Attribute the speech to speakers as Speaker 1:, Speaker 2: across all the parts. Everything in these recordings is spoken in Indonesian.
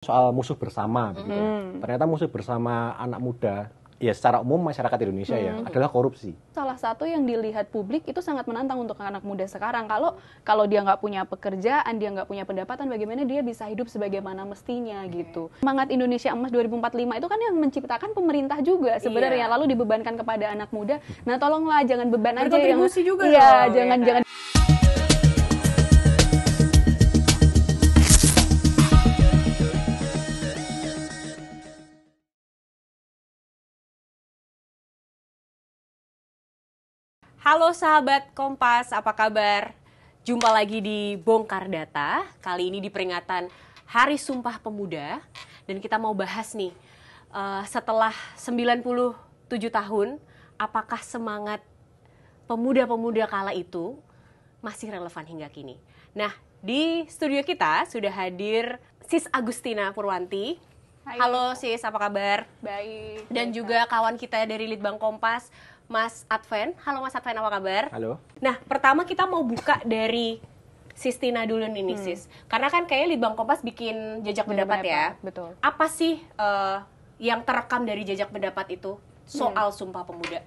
Speaker 1: soal musuh bersama begitu. Ternyata musuh bersama anak muda ya secara umum masyarakat Indonesia ya adalah korupsi.
Speaker 2: Salah satu yang dilihat publik itu sangat menantang untuk anak muda sekarang. Kalau dia nggak punya pekerjaan, dia nggak punya pendapatan, bagaimana dia bisa hidup sebagaimana mestinya gitu. Semangat Indonesia Emas 2045 itu kan yang menciptakan pemerintah juga sebenarnya, lalu dibebankan kepada anak muda. Nah, tolonglah jangan beban aja yang
Speaker 3: juga
Speaker 2: iya,
Speaker 3: dong,
Speaker 2: jangan
Speaker 3: ya kan?
Speaker 2: jangan
Speaker 3: Halo sahabat Kompas, apa kabar? Jumpa lagi di Bongkar Data, kali ini di peringatan Hari Sumpah Pemuda. Dan kita mau bahas nih, setelah 97 tahun, apakah semangat pemuda-pemuda kala itu masih relevan hingga kini? Nah, di studio kita sudah hadir Sis Agustina Purwanti.
Speaker 2: Hai.
Speaker 3: Halo Sis, apa kabar?
Speaker 2: baik.
Speaker 3: Dan juga kawan kita dari Litbang Kompas, Mas Adven. Halo Mas Adven, apa kabar?
Speaker 1: Halo.
Speaker 3: Nah, pertama kita mau buka dari Sistina dulu nih, Sis. Karena kan kayaknya Litbang Kompas bikin jejak pendapat ya.
Speaker 2: Betul.
Speaker 3: Apa sih yang terekam dari jejak pendapat itu soal Sumpah Pemuda?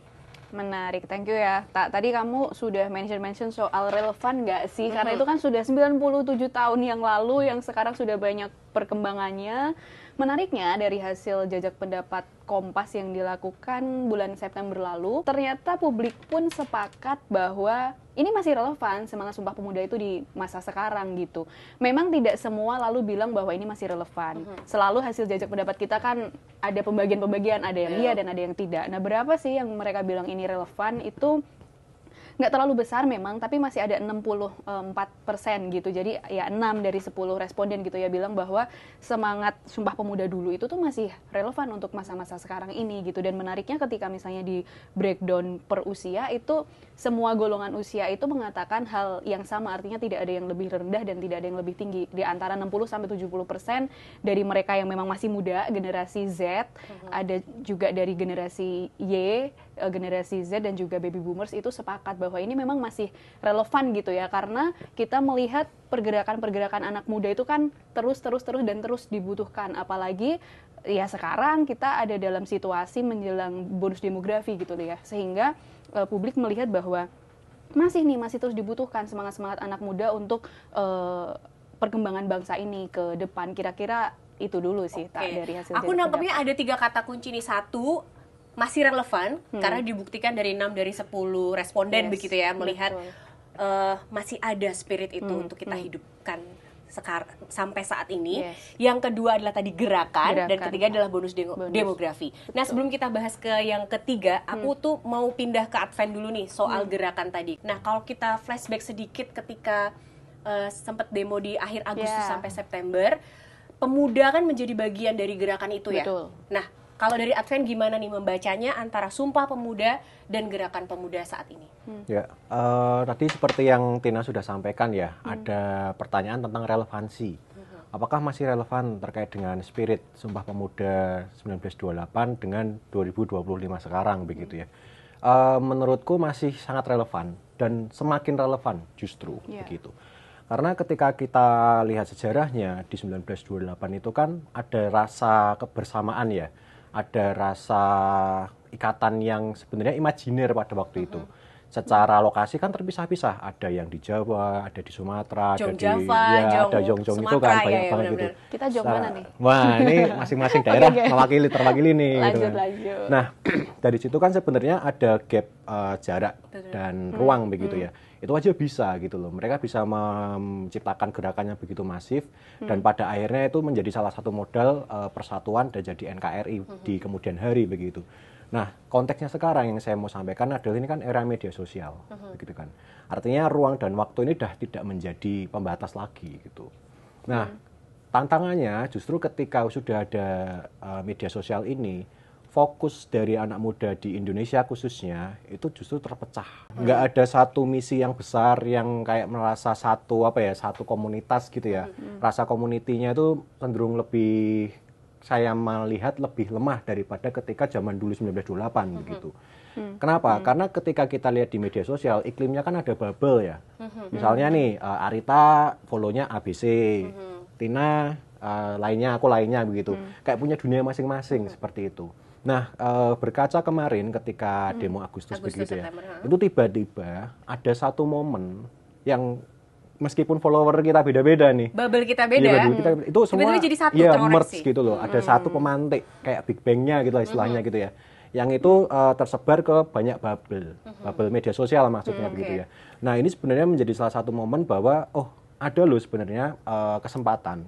Speaker 2: Menarik, thank you ya. Tadi kamu sudah mention soal relevan nggak sih? Karena itu kan sudah 97 tahun yang lalu, yang sekarang sudah banyak perkembangannya. Menariknya dari hasil jajak pendapat Kompas yang dilakukan bulan September lalu, ternyata publik pun sepakat bahwa ini masih relevan semangat Sumpah Pemuda itu di masa sekarang gitu. Memang tidak semua lalu bilang bahwa ini masih relevan. Selalu hasil jajak pendapat kita kan ada pembagian-pembagian, ada yang iya dan ada yang tidak. Nah, berapa sih yang mereka bilang ini relevan itu nggak terlalu besar memang, tapi masih ada 64% gitu. Jadi ya 6 dari 10 responden gitu ya bilang bahwa semangat Sumpah Pemuda dulu itu tuh masih relevan untuk masa-masa sekarang ini gitu. Dan menariknya ketika misalnya di breakdown per usia itu semua golongan usia itu mengatakan hal yang sama, artinya tidak ada yang lebih rendah dan tidak ada yang lebih tinggi. Di antara 60-70% dari mereka yang memang masih muda, generasi Z, ada juga dari generasi Y, generasi Z dan juga baby boomers itu sepakat bahwa ini memang masih relevan gitu ya, karena kita melihat pergerakan-pergerakan anak muda itu kan terus dan terus dibutuhkan, apalagi ya sekarang kita ada dalam situasi menjelang bonus demografi gitu ya, sehingga publik melihat bahwa masih terus dibutuhkan semangat anak muda untuk perkembangan bangsa ini ke depan. Kira-kira itu dulu sih dari hasil.
Speaker 3: Aku nangkepnya ada 3 kata kunci nih. 1, masih relevan karena dibuktikan dari 6 dari 10 responden begitu ya, melihat masih ada spirit itu untuk kita hidupkan sekarang sampai saat ini. Yang kedua adalah tadi gerakan. Dan ketiga adalah bonus demografi. Nah, sebelum kita bahas ke yang ketiga, aku tuh mau pindah ke Adven dulu nih soal gerakan tadi. Nah, kalau kita flashback sedikit ketika sempat demo di akhir Agustus sampai September, pemuda kan menjadi bagian dari gerakan itu ya. Nah, kalau dari Adven gimana nih membacanya antara Sumpah Pemuda dan Gerakan Pemuda saat ini?
Speaker 1: Ya, tadi seperti yang Tina sudah sampaikan ya, ada pertanyaan tentang relevansi. Apakah masih relevan terkait dengan spirit Sumpah Pemuda 1928 dengan 2025 sekarang begitu ya? Menurutku masih sangat relevan dan semakin relevan justru begitu. Karena ketika kita lihat sejarahnya di 1928 itu kan ada rasa kebersamaan ya. Ada rasa ikatan yang sebenarnya imajiner pada waktu itu. Secara lokasi kan terpisah-pisah. Ada yang di Jawa, ada di Sumatera, ada di ada Jongjong itu kan banyak banget gitu.
Speaker 2: Kita Jong mana nih?
Speaker 1: Wah, ini masing-masing daerah terwakili nih.
Speaker 2: Lanjut.
Speaker 1: Nah, dari situ kan sebenarnya ada gap jarak dan ruang begitu ya. Itu aja bisa gitu loh. Mereka bisa menciptakan gerakannya begitu masif dan pada akhirnya itu menjadi salah satu modal persatuan dan jadi NKRI di kemudian hari begitu. Nah, konteksnya sekarang yang saya mau sampaikan adalah ini kan era media sosial begitu kan. Artinya ruang dan waktu ini sudah tidak menjadi pembatas lagi gitu. Nah, tantangannya justru ketika sudah ada media sosial ini, fokus dari anak muda di Indonesia khususnya itu justru terpecah. Nggak ada satu misi yang besar yang kayak merasa satu komunitas gitu ya. Rasa komunitinya itu cenderung lebih, saya melihat lebih lemah daripada ketika zaman dulu 1928 begitu. Kenapa? Karena ketika kita lihat di media sosial, iklimnya kan ada bubble ya. Misalnya nih, Arita follow-nya ABC, Tina lainnya, aku lainnya begitu. Kayak punya dunia masing-masing seperti itu. Nah, berkaca kemarin ketika demo Agustus begitu ya,
Speaker 3: September,
Speaker 1: itu tiba-tiba ada satu momen yang meskipun follower kita beda-beda nih,
Speaker 3: bubble kita beda.
Speaker 1: iya, bubble kita, itu semua
Speaker 3: Tiba-tiba jadi satu,
Speaker 1: ya
Speaker 3: terkoneksi.
Speaker 1: merge gitu loh. Ada satu pemantik kayak Big Bang-nya gitu lah istilahnya gitu ya. Yang itu tersebar ke banyak bubble media sosial maksudnya begitu ya. Nah, ini sebenarnya menjadi salah satu momen bahwa ada loh sebenarnya kesempatan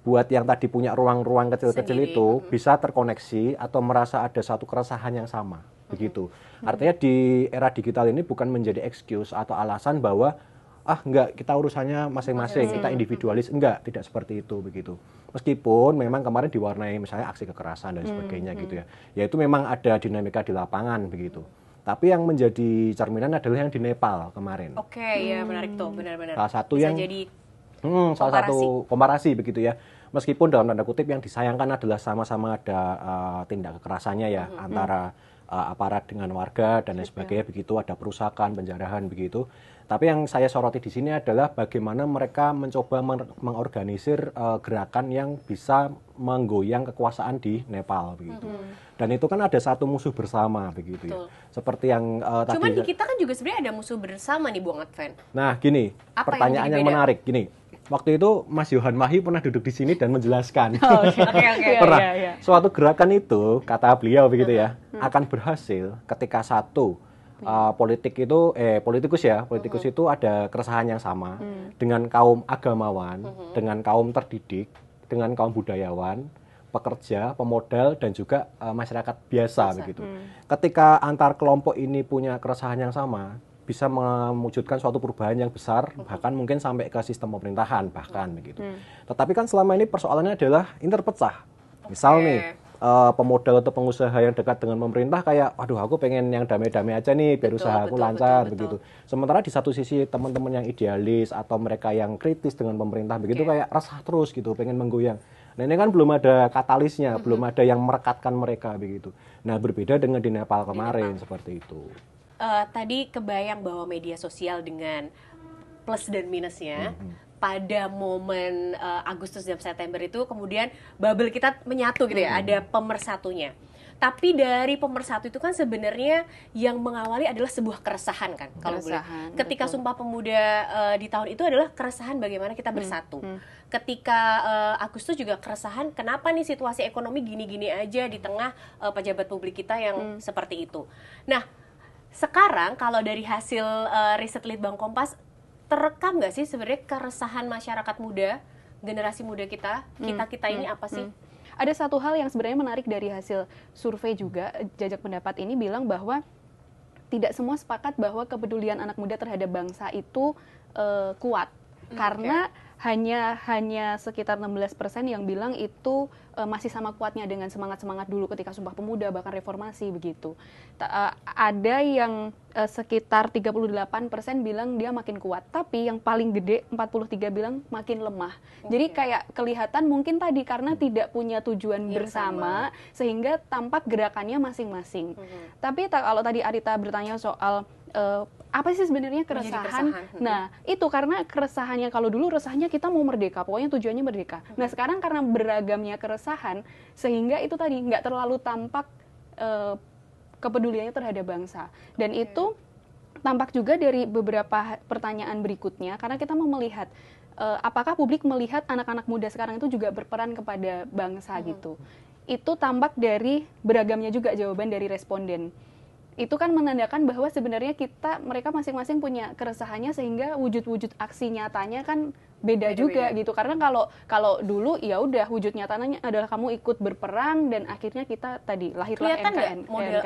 Speaker 1: buat yang tadi punya ruang-ruang kecil-kecil itu bisa terkoneksi atau merasa ada satu keresahan yang sama begitu. Artinya di era digital ini bukan menjadi excuse atau alasan bahwa enggak, kita urusannya masing-masing, kita individualis, enggak, tidak seperti itu begitu. Meskipun memang kemarin diwarnai misalnya aksi kekerasan dan sebagainya gitu ya. Yaitu memang ada dinamika di lapangan begitu. Tapi yang menjadi cerminan adalah yang di Nepal kemarin.
Speaker 3: Oke, ya menarik tuh, benar-benar.
Speaker 1: Salah satu
Speaker 3: bisa
Speaker 1: yang
Speaker 3: jadi
Speaker 1: salah satu komparasi begitu ya. Meskipun dalam tanda kutip yang disayangkan adalah sama-sama ada tindak kekerasannya ya antara aparat dengan warga dan lain sebagainya begitu, ada perusakan, penjarahan begitu. Tapi yang saya soroti di sini adalah bagaimana mereka mencoba mengorganisir gerakan yang bisa menggoyang kekuasaan di Nepal begitu. Dan itu kan ada satu musuh bersama begitu ya. Seperti yang tadi.
Speaker 3: Cuman di kita kan juga sebenarnya ada musuh bersama nih, Bung Adven.
Speaker 1: Nah, gini, pertanyaan yang menarik gini. Waktu itu Mas Yohan Mahi pernah duduk di sini dan menjelaskan. Pernah. Suatu gerakan itu, kata beliau begitu ya, akan berhasil ketika satu politikus itu ada keresahan yang sama dengan kaum agamawan, dengan kaum terdidik, dengan kaum budayawan, pekerja, pemodal dan juga masyarakat biasa begitu. Ketika antar kelompok ini punya keresahan yang sama, bisa mewujudkan suatu perubahan yang besar, bahkan mungkin sampai ke sistem pemerintahan bahkan begitu. Tetapi kan selama ini persoalannya adalah ini terpecah. Misal nih pemodal atau pengusaha yang dekat dengan pemerintah kayak, waduh aku pengen yang damai-damai aja nih biar usahaku lancar begitu. Sementara di satu sisi teman-teman yang idealis atau mereka yang kritis dengan pemerintah begitu kayak resah terus gitu, pengen menggoyang. Nah ini kan belum ada katalisnya, belum ada yang merekatkan mereka begitu. Nah berbeda dengan di Nepal kemarin seperti itu.
Speaker 3: Tadi kebayang bahwa media sosial dengan plus dan minusnya pada momen Agustus dan September itu kemudian bubble kita menyatu gitu ya, ada pemersatunya. Tapi dari pemersatu itu kan sebenarnya yang mengawali adalah sebuah keresahan kan, kalau boleh. Ketika Sumpah Pemuda di tahun itu adalah keresahan bagaimana kita bersatu. Ketika Agustus juga keresahan, kenapa nih situasi ekonomi gini-gini aja di tengah pejabat publik kita yang seperti itu. Nah, sekarang kalau dari hasil riset Litbang Kompas, terekam nggak sih sebenarnya keresahan masyarakat muda, generasi muda kita ini apa sih?
Speaker 2: Ada satu hal yang sebenarnya menarik dari hasil survei juga, jajak pendapat ini bilang bahwa tidak semua sepakat bahwa kepedulian anak muda terhadap bangsa itu kuat. Karena hanya sekitar 16% yang bilang itu masih sama kuatnya dengan semangat-semangat dulu ketika Sumpah Pemuda, bahkan reformasi begitu. Ada yang sekitar 38% bilang dia makin kuat, tapi yang paling gede 43 bilang makin lemah. Jadi kayak kelihatan mungkin tadi karena tidak punya tujuan bersama sehingga tampak gerakannya masing-masing. Tapi kalau tadi Arita bertanya soal apa sih sebenarnya keresahan? Nah, itu karena keresahannya, kalau dulu resahnya kita mau merdeka, pokoknya tujuannya merdeka. Nah, sekarang karena beragamnya keresahan, sehingga itu tadi nggak terlalu tampak kepeduliannya terhadap bangsa. Dan itu tampak juga dari beberapa pertanyaan berikutnya, karena kita mau melihat apakah publik melihat anak-anak muda sekarang itu juga berperan kepada bangsa gitu. Itu tampak dari beragamnya juga jawaban dari responden. Itu kan menandakan bahwa sebenarnya mereka masing-masing punya keresahannya sehingga wujud-wujud aksi nyatanya kan beda juga gitu. Karena kalau dulu ya udah wujud nyatanya adalah kamu ikut berperang dan akhirnya kita tadi lahirlah
Speaker 3: kelihatan nggak model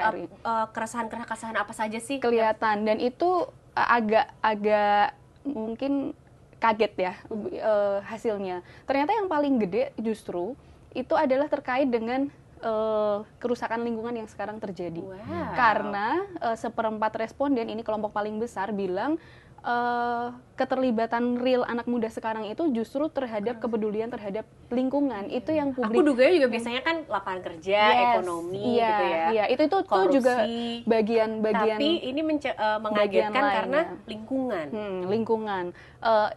Speaker 3: keresahan apa saja sih?
Speaker 2: Kelihatan, dan itu agak mungkin kaget ya hasilnya. Ternyata yang paling gede justru itu adalah terkait dengan kerusakan lingkungan yang sekarang terjadi. Karena 1/4 responden, ini kelompok paling besar, bilang keterlibatan real anak muda sekarang itu justru terhadap kepedulian terhadap lingkungan. Itu yang publik.
Speaker 3: Aku duga juga biasanya kan lapangan kerja, ekonomi gitu ya.
Speaker 2: Iya, itu juga bagian.
Speaker 3: Tapi ini mengagetkan karena lingkungan.
Speaker 2: Lingkungan.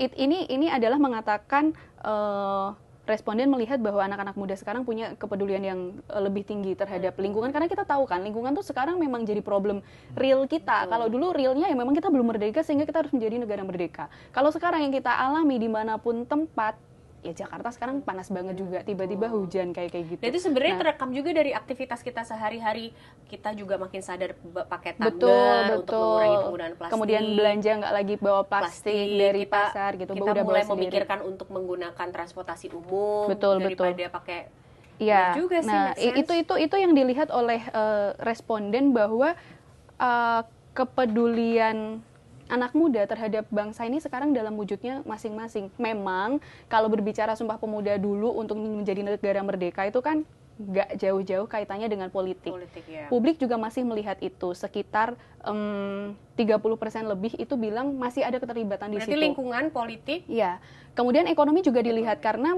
Speaker 2: Ini adalah mengatakan responden melihat bahwa anak-anak muda sekarang punya kepedulian yang lebih tinggi terhadap lingkungan, karena kita tahu kan lingkungan tuh sekarang memang jadi problem real kita. Kalau dulu realnya ya memang kita belum merdeka sehingga kita harus menjadi negara merdeka. Kalau sekarang yang kita alami dimanapun tempat, ya Jakarta sekarang panas banget juga, tiba-tiba hujan kayak gitu.
Speaker 3: Dan itu sebenarnya terekam juga dari aktivitas kita sehari-hari. Kita juga makin sadar pakai tumbler untuk mengurangi penggunaan plastik.
Speaker 2: Kemudian belanja nggak lagi bawa plastik dari pasar gitu.
Speaker 3: Kita mulai memikirkan untuk menggunakan transportasi umum daripada pakai.
Speaker 2: Iya.
Speaker 3: Juga sih.
Speaker 2: Nah, itu yang dilihat oleh responden bahwa kepedulian anak muda terhadap bangsa ini sekarang dalam wujudnya masing-masing. Memang kalau berbicara Sumpah Pemuda dulu untuk menjadi negara merdeka itu kan nggak jauh-jauh kaitannya dengan politik.
Speaker 3: Ya.
Speaker 2: Publik juga masih melihat itu, sekitar 30% lebih itu bilang masih ada keterlibatan di situ.
Speaker 3: Berarti lingkungan, politik?
Speaker 2: Iya. Kemudian ekonomi juga dilihat karena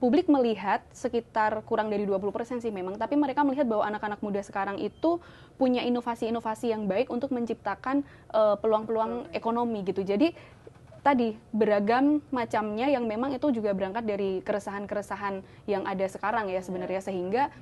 Speaker 2: publik melihat sekitar kurang dari 20% sih memang, tapi mereka melihat bahwa anak-anak muda sekarang itu punya inovasi-inovasi yang baik untuk menciptakan peluang-peluang ekonomi gitu. Jadi tadi beragam macamnya yang memang itu juga berangkat dari keresahan-keresahan yang ada sekarang ya sebenarnya, sehingga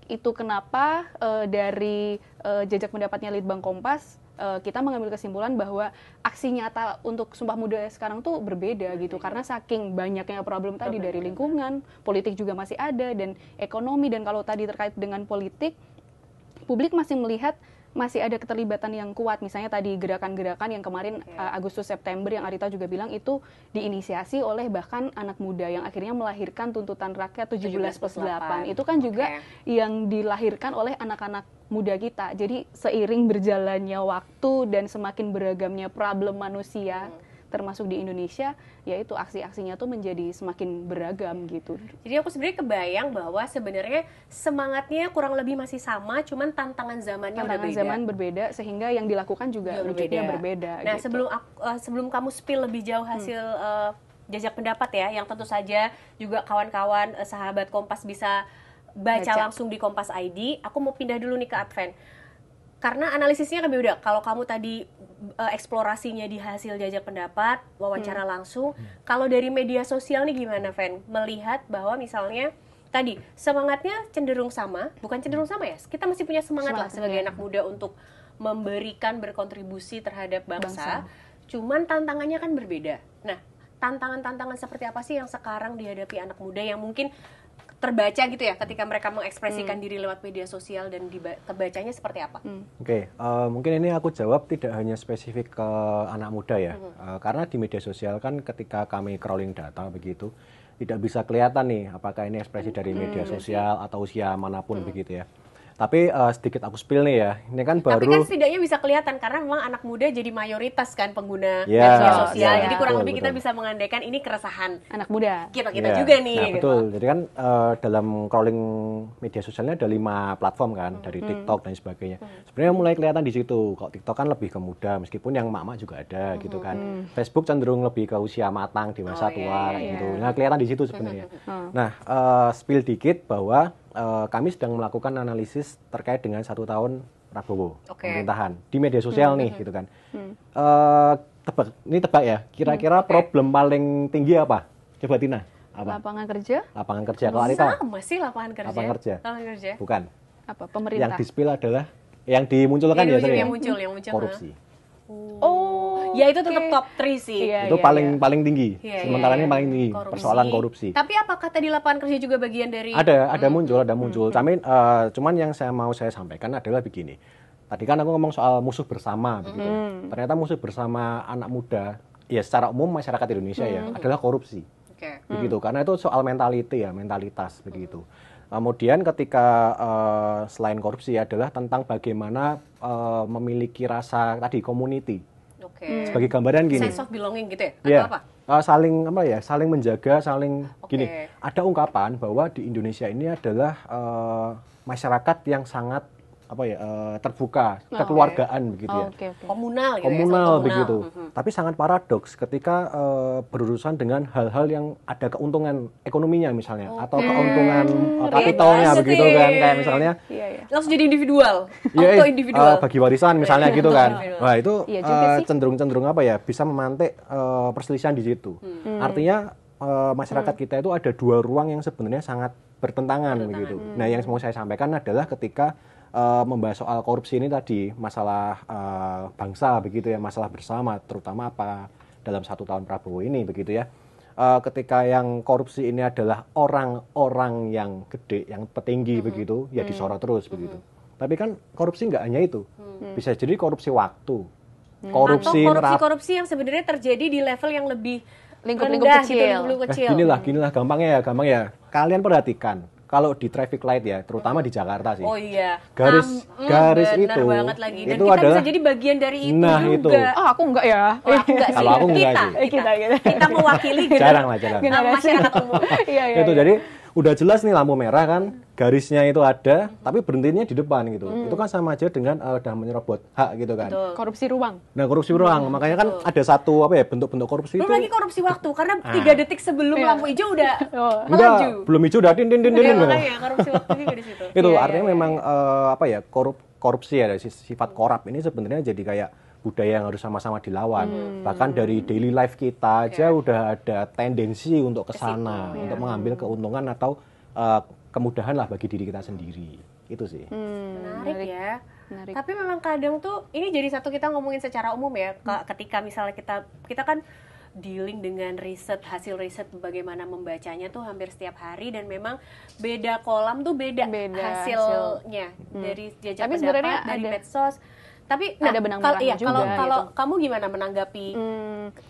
Speaker 2: itu kenapa dari jajak pendapatnya Litbang Kompas kita mengambil kesimpulan bahwa aksi nyata untuk Sumpah Muda sekarang tuh berbeda gitu, karena saking banyaknya problem tadi dari lingkungan, politik juga masih ada, dan ekonomi. Dan kalau tadi terkait dengan politik, publik masih melihat masih ada keterlibatan yang kuat, misalnya tadi gerakan-gerakan yang kemarin Agustus September yang Arita juga bilang itu diinisiasi oleh bahkan anak muda yang akhirnya melahirkan tuntutan rakyat 17+8. Itu kan juga yang dilahirkan oleh anak-anak muda kita. Jadi seiring berjalannya waktu dan semakin beragamnya problem manusia termasuk di Indonesia, yaitu aksi-aksinya tuh menjadi semakin beragam gitu.
Speaker 3: Jadi aku sebenarnya kebayang bahwa sebenarnya semangatnya kurang lebih masih sama, cuman tantangan zamannya udah beda.
Speaker 2: Tantangan zaman berbeda, sehingga yang dilakukan juga wujudnya berbeda.
Speaker 3: Nah,
Speaker 2: gitu.
Speaker 3: sebelum kamu spill lebih jauh hasil jajak pendapat ya, yang tentu saja juga kawan-kawan sahabat Kompas bisa baca langsung di Kompas ID, aku mau pindah dulu nih ke Adven. Karena analisisnya kan beda. Kalau kamu tadi eksplorasinya di hasil jajak pendapat, wawancara langsung, kalau dari media sosial nih gimana, Ven? Melihat bahwa misalnya tadi semangatnya cenderung sama, bukan cenderung sama ya, kita masih punya semangat lah sebagai anak muda untuk memberikan berkontribusi terhadap bangsa. Cuman tantangannya kan berbeda. Nah, tantangan-tantangan seperti apa sih yang sekarang dihadapi anak muda yang mungkin terbaca gitu ya ketika mereka mengekspresikan diri lewat media sosial, dan kebacanya seperti apa?
Speaker 1: Oke, mungkin ini aku jawab tidak hanya spesifik ke anak muda ya, karena di media sosial kan ketika kami crawling data begitu, tidak bisa kelihatan nih apakah ini ekspresi dari media sosial atau usia manapun begitu ya. Tapi sedikit aku spill nih ya, ini kan baru.
Speaker 3: Tapi kan setidaknya bisa kelihatan karena memang anak muda jadi mayoritas kan pengguna media sosial. Jadi kurang lebih kita bisa mengandaikan ini keresahan
Speaker 2: anak muda.
Speaker 3: Kita juga nih.
Speaker 1: Nah, betul. Jadi kan dalam crawling media sosialnya ada 5 platform kan, dari TikTok dan sebagainya. Sebenarnya mulai kelihatan di situ. Kalau TikTok kan lebih ke muda, meskipun yang mak-mak juga ada gitu kan. Facebook cenderung lebih ke usia matang, dewasa tua gitu. Nah, kelihatan di situ sebenarnya. Nah, spill dikit bahwa kami sedang melakukan analisis terkait dengan 1 tahun Prabowo pemerintahan di media sosial nih gitu kan. Tebak ya, kira-kira problem paling tinggi apa? Coba Tina. Apa?
Speaker 2: Lapangan kerja?
Speaker 1: Lapangan kerja. Kalau Arita?
Speaker 3: Sama sih lapangan kerja.
Speaker 1: Lapangan kerja. Bukan.
Speaker 2: Apa? Pemerintah.
Speaker 1: Yang di-spill adalah yang dimunculkan ya sering.
Speaker 3: Yang muncul.
Speaker 1: Korupsi.
Speaker 3: Ya itu tetap top 3 sih.
Speaker 1: Itu paling tinggi. Sementara ini paling tinggi persoalan korupsi.
Speaker 3: Tapi apakah tadi lapangan kerja juga bagian dari?
Speaker 1: Ada muncul. Cuman yang saya sampaikan adalah begini. Tadi kan aku ngomong soal musuh bersama begitu. Ternyata musuh bersama anak muda ya secara umum masyarakat Indonesia ya adalah korupsi. Begitu. Karena itu soal mentalitas begitu. Kemudian ketika selain korupsi adalah tentang bagaimana memiliki rasa tadi community. Sebagai gambaran gini.
Speaker 3: Sense of belonging gitu ya? Atau apa?
Speaker 1: Saling menjaga, gini. Ada ungkapan bahwa di Indonesia ini adalah masyarakat yang sangat terbuka, kekeluargaan begitu ya.
Speaker 3: Komunal
Speaker 1: begitu. Tapi sangat paradoks ketika berurusan dengan hal-hal yang ada keuntungan ekonominya misalnya atau keuntungan kapitalnya begitu kan, kayak misalnya
Speaker 3: langsung jadi individual, auto-individual.
Speaker 1: Bagi warisan misalnya gitu kan. Wah, itu cenderung bisa memantik perselisihan di situ. Artinya masyarakat kita itu ada dua ruang yang sebenarnya sangat bertentangan begitu. Nah, yang mau saya sampaikan adalah ketika membahas soal korupsi ini tadi, masalah bangsa begitu ya, masalah bersama, terutama apa dalam 1 tahun Prabowo ini begitu ya. Ketika yang korupsi ini adalah orang-orang yang gede, yang petinggi begitu, ya disorot terus begitu. Tapi kan korupsi nggak hanya itu, bisa jadi korupsi waktu, korupsi
Speaker 3: atau korupsi yang sebenarnya terjadi di level yang lebih
Speaker 2: lingkup-lingkup
Speaker 3: rendah
Speaker 2: kecil.
Speaker 3: gitu, lingkup kecil.
Speaker 1: Ginilah gampang ya. Kalian perhatikan kalau di traffic light ya, terutama di Jakarta sih.
Speaker 3: Oh iya.
Speaker 1: Garis
Speaker 3: bener
Speaker 1: itu
Speaker 3: banget lagi. Dan
Speaker 1: itu
Speaker 3: kita
Speaker 1: adalah,
Speaker 3: bisa jadi bagian dari itu
Speaker 1: nah,
Speaker 3: juga.
Speaker 1: itu.
Speaker 2: Oh, aku enggak ya.
Speaker 3: Oh, enggak sih.
Speaker 1: Kalau aku enggak sih.
Speaker 3: Kita mewakili
Speaker 1: jarang.
Speaker 3: masyarakat umum.
Speaker 2: Iya.
Speaker 1: Itu jadi udah jelas nih lampu merah kan, garisnya itu ada, tapi berhentinya di depan gitu. Itu kan sama aja dengan udah menyerobot hak gitu kan.
Speaker 3: Betul.
Speaker 2: Korupsi ruang.
Speaker 1: Nah, korupsi ruang, makanya kan ada satu bentuk-bentuk korupsi
Speaker 3: Belum
Speaker 1: itu.
Speaker 3: lagi korupsi waktu, karena 3 detik sebelum lampu hijau udah melaju.
Speaker 1: Enggak, belum hijau udah din
Speaker 3: Iya, makanya korupsi waktu juga di situ.
Speaker 1: Itu artinya memang korupsi ya, dari sifat korup ini sebenarnya jadi kayak budaya yang harus sama-sama dilawan. Bahkan dari daily life kita aja udah ada tendensi untuk ke sana, untuk mengambil keuntungan atau kemudahan lah bagi diri kita sendiri. Itu sih.
Speaker 3: Menarik ya.
Speaker 2: Menarik.
Speaker 3: Tapi memang kadang tuh ini jadi satu, kita ngomongin secara umum ya, ketika misalnya kita kan dealing dengan hasil riset bagaimana membacanya tuh hampir setiap hari, dan memang beda kolam tuh beda hasilnya dari jajak
Speaker 2: Tapi
Speaker 3: pendapat, dari medsos. Tapi
Speaker 2: ada benang merahnya juga.
Speaker 3: Kalau kamu gimana menanggapi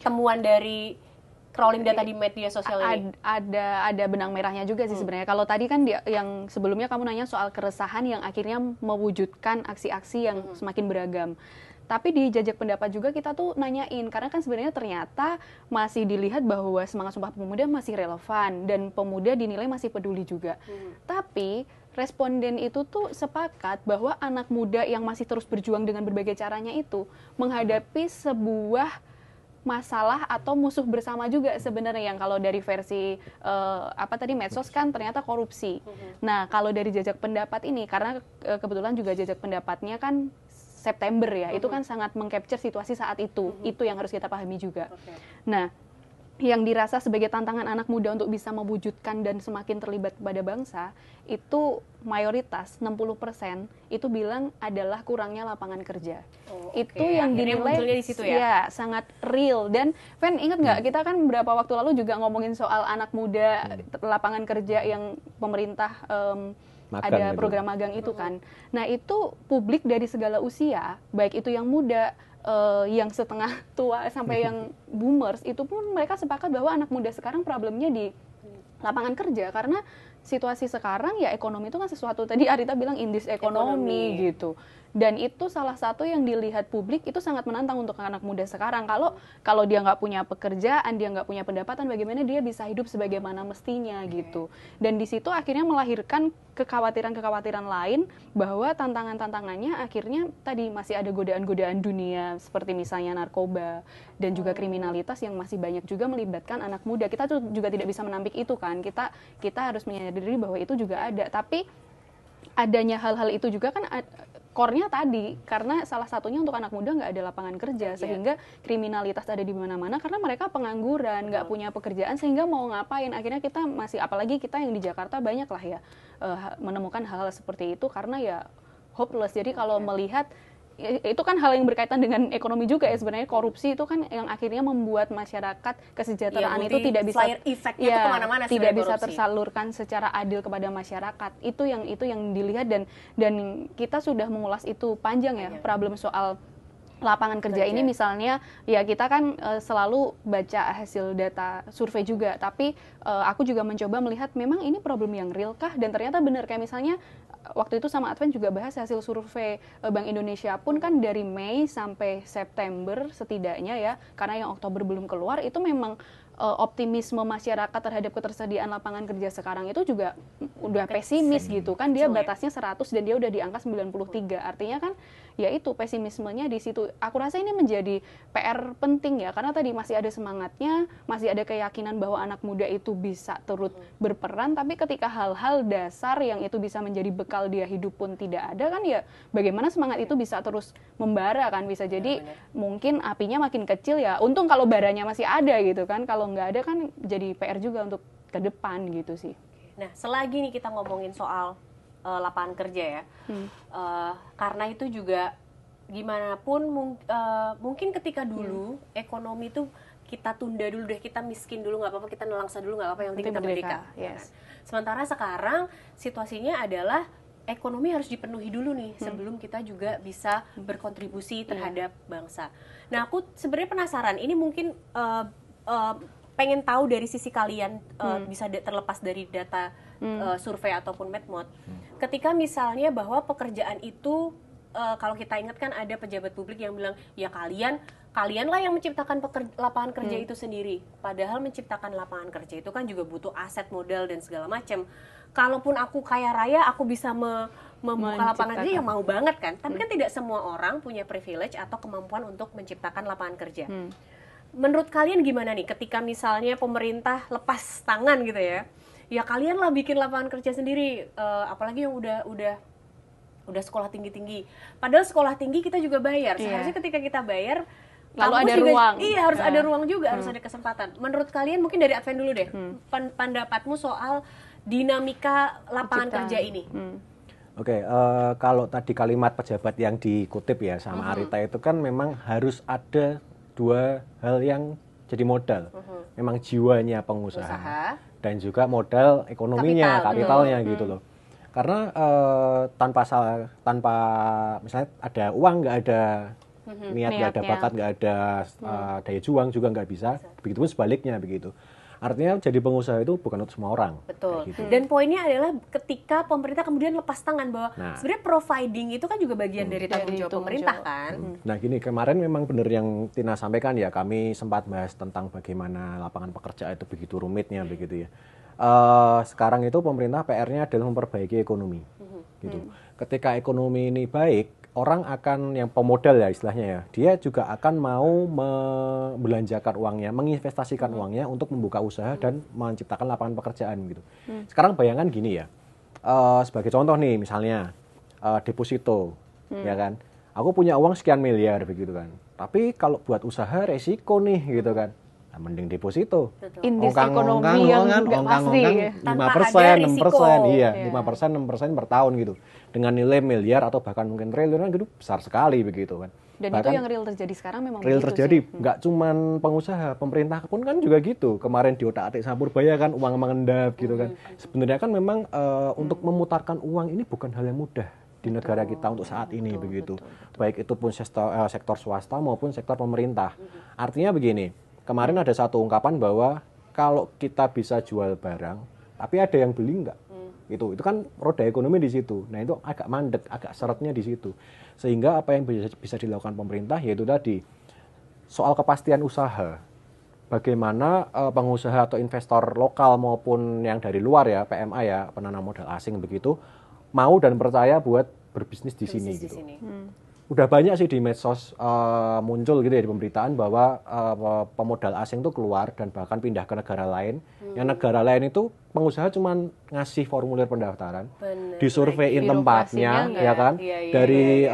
Speaker 3: temuan dari crawling data di media sosial ini?
Speaker 2: Ada benang merahnya juga sih sebenarnya. Kalau tadi kan yang sebelumnya kamu nanya soal keresahan yang akhirnya mewujudkan aksi-aksi yang semakin beragam. Tapi di jajak pendapat juga kita tuh nanyain, karena kan sebenarnya ternyata masih dilihat bahwa semangat Sumpah Pemuda masih relevan dan pemuda dinilai masih peduli juga. Tapi responden itu tuh sepakat bahwa anak muda yang masih terus berjuang dengan berbagai caranya itu menghadapi sebuah masalah atau musuh bersama juga sebenarnya, yang kalau dari versi medsos kan ternyata korupsi. Nah, kalau dari jajak pendapat ini, karena kebetulan juga jajak pendapatnya kan September ya, itu kan sangat mengcapture situasi saat itu. Itu yang harus kita pahami juga. Nah, yang dirasa sebagai tantangan anak muda untuk bisa mewujudkan dan semakin terlibat pada bangsa, itu mayoritas 60% itu bilang adalah kurangnya lapangan kerja. Itu yang dinilai
Speaker 3: di situ ya?
Speaker 2: Sangat real. Dan Fen, ingat nggak, kita kan beberapa waktu lalu juga ngomongin soal anak muda, lapangan kerja yang pemerintah ada program magang itu kan. Nah, itu publik dari segala usia, baik itu yang muda, yang setengah tua sampai yang boomers, itu pun mereka sepakat bahwa anak muda sekarang problemnya di lapangan kerja, karena situasi sekarang ya ekonomi itu kan sesuatu, tadi Arita bilang indis ekonomi gitu. Dan itu salah satu yang dilihat publik itu sangat menantang untuk anak muda sekarang. Kalau dia nggak punya pekerjaan, dia nggak punya pendapatan, bagaimana dia bisa hidup sebagaimana mestinya gitu. Dan di situ akhirnya melahirkan kekhawatiran-kekhawatiran lain, bahwa tantangan-tantangannya akhirnya tadi masih ada godaan-godaan dunia seperti misalnya narkoba dan juga kriminalitas yang masih banyak juga melibatkan anak muda. Kita tuh juga tidak bisa menampik itu kan. Kita harus menyadari bahwa itu juga ada. Tapi adanya hal-hal itu juga kan core-nya tadi, karena salah satunya untuk anak muda nggak ada lapangan kerja, sehingga kriminalitas ada di mana-mana karena mereka pengangguran, nggak punya pekerjaan, sehingga mau ngapain. Akhirnya kita masih, apalagi kita yang di Jakarta banyak lah ya menemukan hal-hal seperti itu karena ya hopeless. Jadi kalau melihat itu kan hal yang berkaitan dengan ekonomi juga ya sebenarnya, korupsi itu kan yang akhirnya membuat masyarakat kesejahteraan itu tidak bisa tidak bisa tersalurkan secara adil kepada masyarakat. Itu yang dilihat, dan kita sudah mengulas itu panjang ya, problem soal lapangan kerja ini. Misalnya ya kita kan selalu baca hasil data survei juga, tapi aku juga mencoba melihat memang ini problem yang real kah, dan ternyata benar. Kayak misalnya waktu itu sama Advent juga bahas hasil survei Bank Indonesia pun kan dari Mei sampai September setidaknya ya, karena yang Oktober belum keluar, itu memang optimisme masyarakat terhadap ketersediaan lapangan kerja sekarang itu juga udah pesimis gitu kan. Dia batasnya 100 dan dia udah di angka 93. Artinya kan ya itu pesimismenya di situ. Aku rasa ini menjadi PR penting ya, karena tadi masih ada semangatnya, masih ada keyakinan bahwa anak muda itu bisa turut berperan, tapi ketika hal-hal dasar yang itu bisa menjadi bekal dia hidup pun tidak ada kan, ya bagaimana semangat itu bisa terus membara kan, bisa jadi mungkin apinya makin kecil ya. Untung kalau baranya masih ada gitu kan, kalau nggak ada kan jadi PR juga untuk ke depan gitu sih.
Speaker 3: Nah, selagi nih kita ngomongin soal lapangan kerja ya, karena itu juga gimana pun mungkin ketika dulu ekonomi itu kita tunda dulu deh, kita miskin dulu nggak apa-apa, kita nelangsa dulu nggak apa-apa, yang penting kita merdeka.
Speaker 2: Yes.
Speaker 3: Sementara sekarang situasinya adalah ekonomi harus dipenuhi dulu nih sebelum kita juga bisa berkontribusi terhadap bangsa. Nah, aku sebenarnya penasaran, ini mungkin pengen tahu dari sisi kalian, bisa terlepas dari data survei ataupun Medmod. Ketika misalnya bahwa pekerjaan itu, kalau kita ingat kan ada pejabat publik yang bilang, ya kalianlah yang menciptakan lapangan kerja itu sendiri. Padahal menciptakan lapangan kerja itu kan juga butuh aset, modal, dan segala macam. Kalaupun aku kaya raya, aku bisa membuka lapangan kerja, yang mau banget kan. Tapi kan tidak semua orang punya privilege atau kemampuan untuk menciptakan lapangan kerja. Menurut kalian gimana nih ketika misalnya pemerintah lepas tangan gitu ya? Ya kalianlah bikin lapangan kerja sendiri, apalagi yang udah sekolah tinggi-tinggi. Padahal sekolah tinggi kita juga bayar. Seharusnya ketika kita bayar,
Speaker 2: lalu ada juga, ruang.
Speaker 3: Iya, harus ada ruang juga, harus ada kesempatan. Menurut kalian, mungkin dari Adven dulu deh, pendapatmu soal dinamika lapangan kerja ini.
Speaker 1: Oke, kalau tadi kalimat pejabat yang dikutip ya sama Arita itu kan memang harus ada dua hal yang jadi modal. Memang jiwanya pengusaha dan juga modal ekonominya, kapitalnya gitu loh. Karena tanpa misalnya ada uang, nggak ada niat, nggak ada bakat, nggak ada daya juang juga nggak bisa. Begitupun sebaliknya begitu. Artinya jadi pengusaha itu bukan untuk semua orang.
Speaker 3: Betul. Gitu. Dan poinnya adalah ketika pemerintah kemudian lepas tangan bahwa sebenarnya providing itu kan juga bagian dari tanggung jawab pemerintah kan.
Speaker 1: Nah gini, kemarin memang benar yang Tina sampaikan ya, kami sempat bahas tentang bagaimana lapangan pekerjaan itu begitu rumitnya begitu ya. Sekarang itu pemerintah PR-nya adalah memperbaiki ekonomi. Gitu. Ketika ekonomi ini baik, orang akan, yang pemodal ya istilahnya ya, dia juga akan mau membelanjakan uangnya, menginvestasikan uangnya untuk membuka usaha dan menciptakan lapangan pekerjaan gitu. Sekarang bayangkan gini ya, sebagai contoh nih misalnya deposito, ya kan, aku punya uang sekian miliar begitu kan, tapi kalau buat usaha resiko nih gitu kan. Nah, mending deposito.
Speaker 2: Indeks ekonomi yang nggak pasti ya.
Speaker 1: 5%, 6%, iya, 5%, 6% per tahun gitu. Dengan nilai miliar atau bahkan mungkin triliunan gitu, besar sekali begitu kan.
Speaker 2: Dan
Speaker 1: bahkan
Speaker 2: itu yang real terjadi sekarang memang
Speaker 1: real
Speaker 2: begitu
Speaker 1: terjadi,
Speaker 2: sih.
Speaker 1: nggak cuman pengusaha, pemerintah pun kan juga gitu. Kemarin di otak-atik Sapurbaya kan uang mengendap gitu kan. Sebenarnya kan memang untuk memutarkan uang ini bukan hal yang mudah di negara kita untuk saat ini begitu. Baik itu pun sektor swasta maupun sektor pemerintah. Artinya begini, kemarin ada satu ungkapan bahwa kalau kita bisa jual barang, tapi ada yang beli nggak? Itu kan roda ekonomi di situ. Nah itu agak mandek, agak syaratnya di situ. Sehingga apa yang bisa dilakukan pemerintah yaitu tadi soal kepastian usaha. Bagaimana pengusaha atau investor lokal maupun yang dari luar ya, PMA ya, penanam modal asing begitu, mau dan percaya buat berbisnis di sini gitu. Udah banyak sih di medsos muncul gitu ya di pemberitaan bahwa pemodal asing itu keluar dan bahkan pindah ke negara lain. Yang negara lain itu pengusaha cuma ngasih formulir pendaftaran, disurveiin tempatnya, ya kan, dari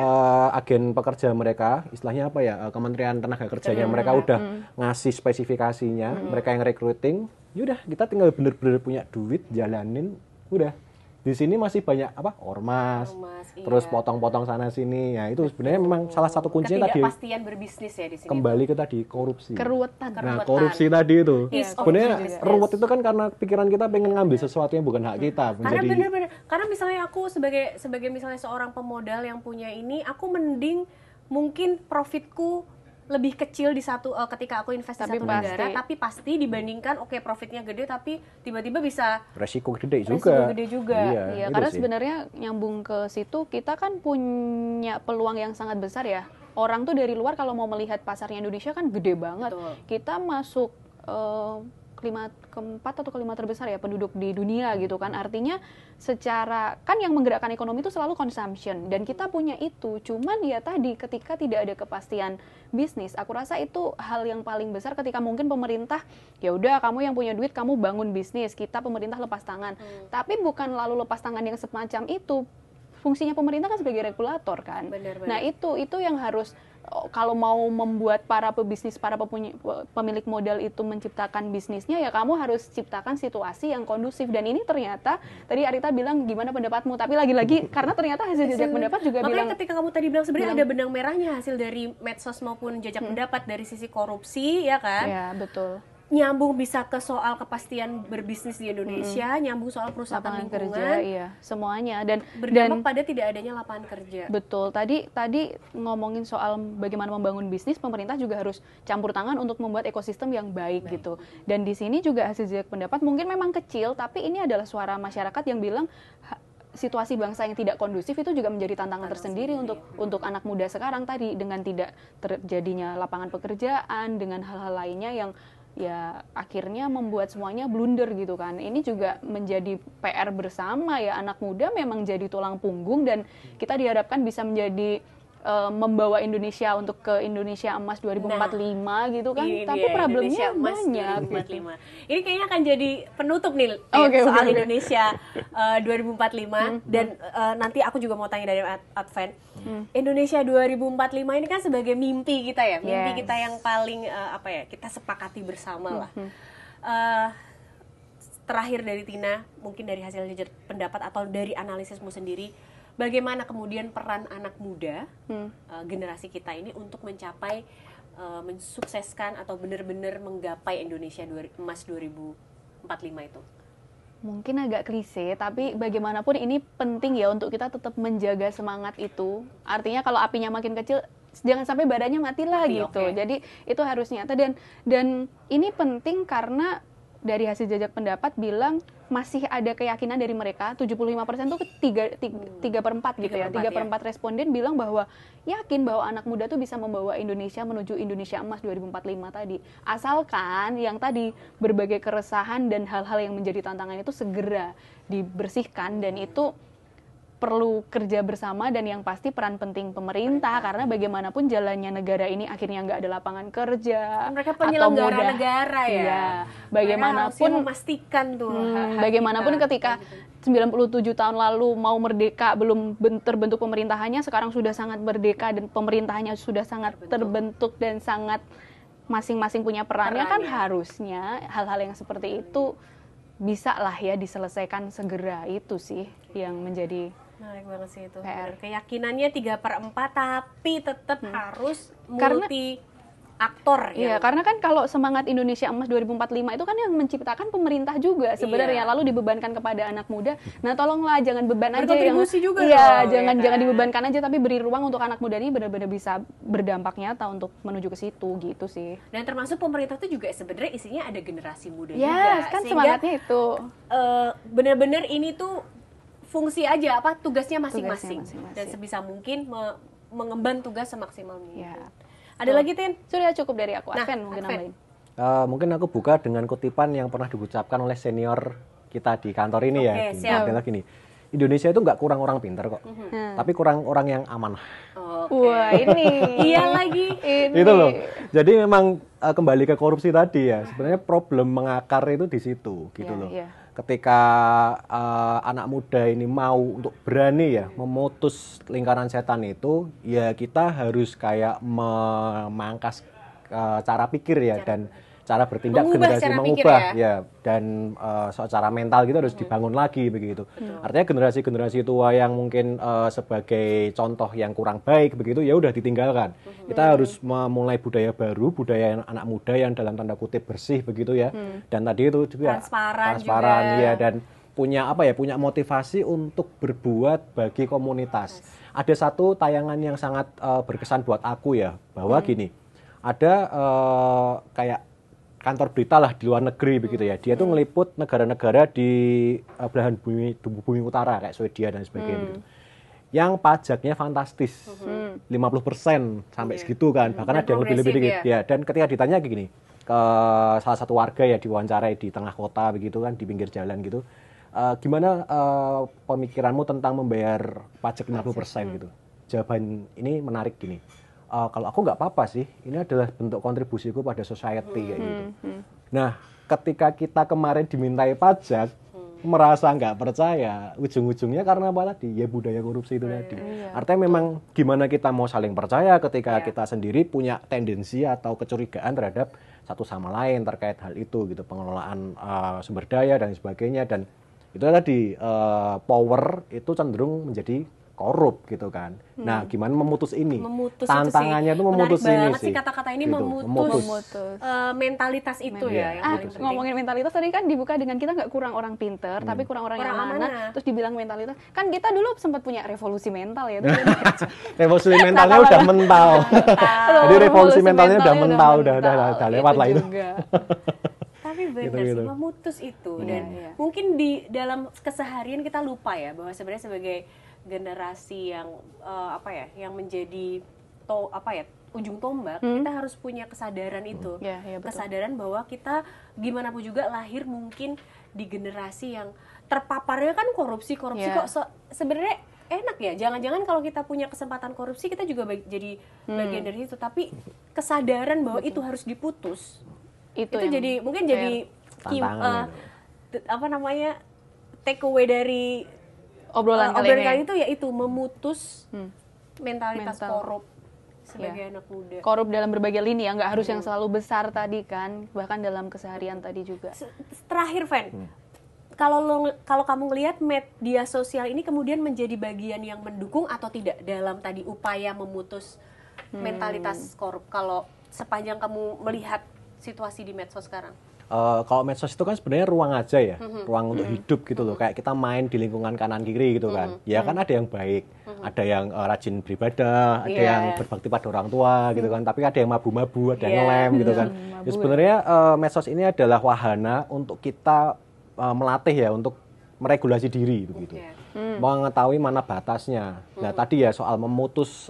Speaker 1: agen pekerja mereka, istilahnya apa ya, Kementerian Tenaga Kerjanya mereka udah ngasih spesifikasinya, mereka yang recruiting, yaudah kita tinggal bener-bener punya duit, jalanin, udah. Di sini masih banyak ormas terus potong-potong sana sini. Ya itu sebenarnya memang salah satu kuncinya tadi.
Speaker 3: Ketidakpastian berbisnis ya di sini.
Speaker 1: Kembali ke tadi korupsi.
Speaker 2: Keruwetan.
Speaker 1: Nah, korupsi tadi itu. Sebenarnya ruwet itu kan karena pikiran kita pengen ngambil sesuatu yang bukan hak kita.
Speaker 3: Karena benar-benar, karena misalnya aku sebagai misalnya seorang pemodal yang punya ini, aku mending mungkin profitku lebih kecil di ketika aku investasi satu negara, tapi pasti dibandingkan profitnya gede tapi tiba-tiba bisa
Speaker 1: resiko gede juga.
Speaker 2: Iya, karena sebenarnya nyambung ke situ, kita kan punya peluang yang sangat besar ya. Orang tuh dari luar kalau mau melihat pasarnya Indonesia kan gede banget. Betul. Kita masuk keempat atau kelima terbesar ya penduduk di dunia gitu kan. Artinya secara kan yang menggerakkan ekonomi itu selalu consumption dan kita punya itu. Cuman ya tadi ketika tidak ada kepastian bisnis, aku rasa itu hal yang paling besar ketika mungkin pemerintah ya udah kamu yang punya duit kamu bangun bisnis, kita pemerintah lepas tangan. Tapi bukan lalu lepas tangan yang semacam itu. Fungsinya pemerintah kan sebagai regulator kan.
Speaker 3: Benar.
Speaker 2: Nah, itu yang harus kalau mau membuat para pebisnis, para pemilik modal itu menciptakan bisnisnya, ya kamu harus ciptakan situasi yang kondusif. Dan ini ternyata, tadi Arita bilang gimana pendapatmu, tapi lagi-lagi karena ternyata hasil jejak pendapat juga
Speaker 3: makanya
Speaker 2: bilang.
Speaker 3: Makanya ketika kamu tadi bilang sebenarnya ada benang merahnya hasil dari medsos maupun jejak pendapat dari sisi korupsi, ya kan?
Speaker 2: Ya, betul.
Speaker 3: Nyambung bisa ke soal kepastian berbisnis di Indonesia, nyambung soal perusahaan
Speaker 2: lapangan
Speaker 3: lingkungan,
Speaker 2: kerja, iya, semuanya dan
Speaker 3: berdampak pada tidak adanya lapangan kerja.
Speaker 2: Betul. Tadi ngomongin soal bagaimana membangun bisnis, pemerintah juga harus campur tangan untuk membuat ekosistem yang baik. Gitu. Dan di sini juga hasil jejak pendapat mungkin memang kecil, tapi ini adalah suara masyarakat yang bilang situasi bangsa yang tidak kondusif itu juga menjadi tantangan tersendiri untuk anak muda sekarang tadi, dengan tidak terjadinya lapangan pekerjaan, dengan hal-hal lainnya yang ya akhirnya membuat semuanya blunder gitu kan. Ini juga menjadi PR bersama ya, anak muda memang jadi tulang punggung dan kita diharapkan bisa menjadi membawa Indonesia untuk ke Indonesia Emas 2045 gitu kan. Tapi problemnya banyak.
Speaker 3: 2045. Ini kayaknya akan jadi penutup nih soal Indonesia 2045 dan nanti aku juga mau tanya dari Advent. Indonesia 2045 ini kan sebagai mimpi kita ya, mimpi kita yang paling kita sepakati bersama lah. Terakhir dari Tina, mungkin dari hasil jejak pendapat atau dari analisismu sendiri, bagaimana kemudian peran anak muda generasi kita ini untuk mencapai mensukseskan atau benar-benar menggapai Indonesia Emas 2045 itu?
Speaker 2: Mungkin agak klise, tapi bagaimanapun ini penting ya untuk kita tetap menjaga semangat itu. Artinya kalau apinya makin kecil, jangan sampai badannya mati lah gitu. Okay. Jadi itu harus nyata dan ini penting karena dari hasil jejak pendapat bilang masih ada keyakinan dari mereka, 75% itu 3/4 gitu ya. 3/4 responden bilang bahwa yakin bahwa anak muda tuh bisa membawa Indonesia menuju Indonesia Emas 2045 tadi. Asalkan yang tadi berbagai keresahan dan hal-hal yang menjadi tantangan itu segera dibersihkan, dan itu perlu kerja bersama dan yang pasti peran penting pemerintah, karena bagaimanapun jalannya negara ini akhirnya nggak ada lapangan kerja.
Speaker 3: Mereka penyelenggara negara ya.
Speaker 2: Iya, bagaimanapun
Speaker 3: memastikan tuh.
Speaker 2: Bagaimanapun ketika 97 tahun lalu mau merdeka belum terbentuk pemerintahannya, sekarang sudah sangat merdeka dan pemerintahannya sudah sangat terbentuk dan sangat masing-masing punya perannya. Kan harusnya hal-hal yang seperti itu bisa lah ya diselesaikan segera. Itu sih yang menjadi
Speaker 3: menarik banget sih itu.
Speaker 2: PR.
Speaker 3: Keyakinannya 3/4 tapi tetap harus multi aktor.
Speaker 2: Iya, karena kan kalau semangat Indonesia Emas 2045 itu kan yang menciptakan pemerintah juga sebenarnya, lalu dibebankan kepada anak muda. Nah, tolonglah jangan beban aja yang
Speaker 3: juga
Speaker 2: jangan dibebankan aja, tapi beri ruang untuk anak muda ini benar-benar bisa berdampak nyata untuk menuju ke situ gitu sih.
Speaker 3: Dan termasuk pemerintah itu juga sebenarnya isinya ada generasi muda juga.
Speaker 2: Ya, kan semangatnya itu.
Speaker 3: Benar-benar ini tuh fungsi aja tugasnya masing-masing. Dan sebisa mungkin mengemban tugas semaksimal mungkin.
Speaker 2: Ya.
Speaker 3: Ada lagi, Tin?
Speaker 2: Sudah cukup dari aku. Advent mungkin nambahin.
Speaker 1: Mungkin aku buka dengan kutipan yang pernah diucapkan oleh senior kita di kantor ini ya. Adalah gini, Indonesia itu nggak kurang orang pintar kok, tapi kurang orang yang amanah.
Speaker 2: Wah, ini
Speaker 3: iya lagi.
Speaker 1: Itu loh. Jadi memang kembali ke korupsi tadi ya. Sebenarnya problem mengakar itu di situ, gitu loh. Ketika anak muda ini mau untuk berani ya memutus lingkaran setan itu, ya kita harus kayak memangkas cara pikir ya, dan cara bertindak mengubah ya, dan secara mental gitu harus dibangun lagi begitu. Artinya generasi-generasi tua yang mungkin sebagai contoh yang kurang baik begitu ya udah ditinggalkan. Kita harus memulai budaya baru, budaya anak muda yang dalam tanda kutip bersih begitu ya. Dan tadi itu juga transparan ya, dan punya punya motivasi untuk berbuat bagi komunitas. Ada satu tayangan yang sangat berkesan buat aku ya, bahwa gini, ada kayak kantor berita lah di luar negeri begitu ya. Dia tuh ngeliput negara-negara di belahan bumi utara kayak Swedia dan sebagainya begitu. Yang pajaknya fantastis. 50% sampai segitu kan. Bahkan ada yang lebih-lebih dikit ya. Dan ketika ditanya gini, ke salah satu warga ya diwawancarai di tengah kota begitu kan, di pinggir jalan gitu. Gimana pemikiranmu tentang membayar pajak 50% gitu? Jawaban ini menarik gini. Kalau aku nggak apa-apa sih, ini adalah bentuk kontribusiku pada society kayak gitu. Nah, ketika kita kemarin dimintai pajak, merasa nggak percaya, ujung-ujungnya karena apa tadi? Ya budaya korupsi itu tadi. Artinya memang gimana kita mau saling percaya ketika kita sendiri punya tendensi atau kecurigaan terhadap satu sama lain terkait hal itu gitu, pengelolaan sumber daya dan sebagainya. Dan itu tadi power itu cenderung menjadi korup gitu kan. Nah, gimana memutus ini? Tantangannya itu memutus ini
Speaker 3: sih. Kata-kata ini gitu. memutus mentalitas itu ya.
Speaker 2: Ngomongin mentalitas tadi kan dibuka dengan kita nggak kurang orang pinter, tapi kurang orang yang amanah. Terus dibilang mentalitas. Kan kita dulu sempat punya revolusi mental ya.
Speaker 1: Revolusi mentalnya udah mental. Jadi revolusi mentalnya udah mental, udah lewat lah itu.
Speaker 3: Tapi benar sih, memutus itu. Dan mungkin di dalam keseharian kita lupa ya bahwa sebenarnya sebagai generasi yang yang menjadi ujung tombak, kita harus punya kesadaran itu, kesadaran bahwa kita gimana pun juga lahir mungkin di generasi yang terpaparnya kan korupsi kok sebenarnya enak ya, jangan-jangan kalau kita punya kesempatan korupsi kita juga jadi bagian dari itu, tapi kesadaran bahwa itu harus diputus itu jadi mungkin jadi take away dari obrolan kali itu, yaitu memutus mentalitas korup sebagai anak muda.
Speaker 2: Korup dalam berbagai lini ya, nggak harus yang selalu besar tadi kan, bahkan dalam keseharian tadi juga.
Speaker 3: Terakhir, Fen, kalau kamu ngelihat media sosial ini kemudian menjadi bagian yang mendukung atau tidak dalam tadi upaya memutus mentalitas korup, kalau sepanjang kamu melihat situasi di medsos sekarang?
Speaker 1: Kalau medsos itu kan sebenarnya ruang aja ya, ruang untuk hidup gitu loh. Kayak kita main di lingkungan kanan kiri gitu kan. Ya kan ada yang baik, ada yang rajin beribadah, ada yang berbakti pada orang tua gitu kan. Tapi ada yang mabu-mabu, ada yang ngelem gitu kan. Ya, sebenarnya medsos ini adalah wahana untuk kita melatih ya, untuk meregulasi diri begitu. Mengetahui mana batasnya. Nah, tadi ya soal memutus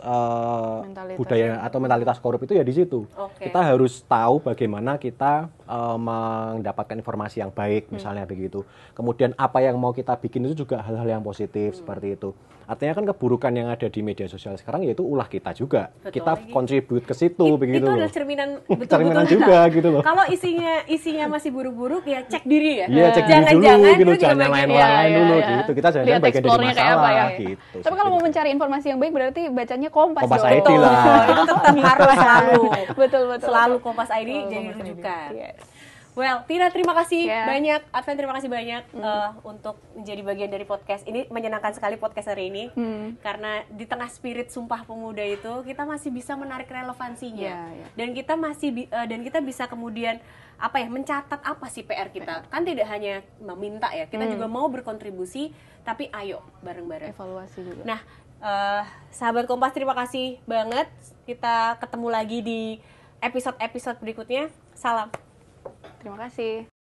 Speaker 1: budaya atau mentalitas korup itu ya di situ. Kita harus tahu bagaimana kita mendapatkan informasi yang baik misalnya begitu. Kemudian apa yang mau kita bikin itu juga hal-hal yang positif seperti itu. Artinya kan keburukan yang ada di media sosial sekarang yaitu ulah kita juga. Kita kontribut ke situ begitu
Speaker 3: loh. Itu adalah cerminan betul-betul
Speaker 1: juga gitu loh.
Speaker 3: Kalau isinya masih buruk-buruk ya cek diri ya.
Speaker 1: Iya, cek diri dulu gitu, jangan nyalain orang lain dulu gitu. Kita jangan bagian dari masalah gitu.
Speaker 2: Tapi kalau mau mencari informasi yang baik berarti bacanya Kompas
Speaker 1: ID lah.
Speaker 3: Itu tetap harus selalu.
Speaker 2: Betul.
Speaker 3: Selalu Kompas ID jadi rujukan. Well, Tina, terima kasih banyak. Adven, terima kasih banyak untuk menjadi bagian dari podcast ini. Menyenangkan sekali podcast hari ini karena di tengah spirit Sumpah Pemuda itu kita masih bisa menarik relevansinya dan kita bisa kemudian mencatat apa sih PR kita. Kan tidak hanya meminta ya, kita juga mau berkontribusi, tapi ayo bareng-bareng
Speaker 2: evaluasi juga.
Speaker 3: Nah, sahabat Kompas, terima kasih banget. Kita ketemu lagi di episode-episode berikutnya. Salam.
Speaker 2: Terima kasih.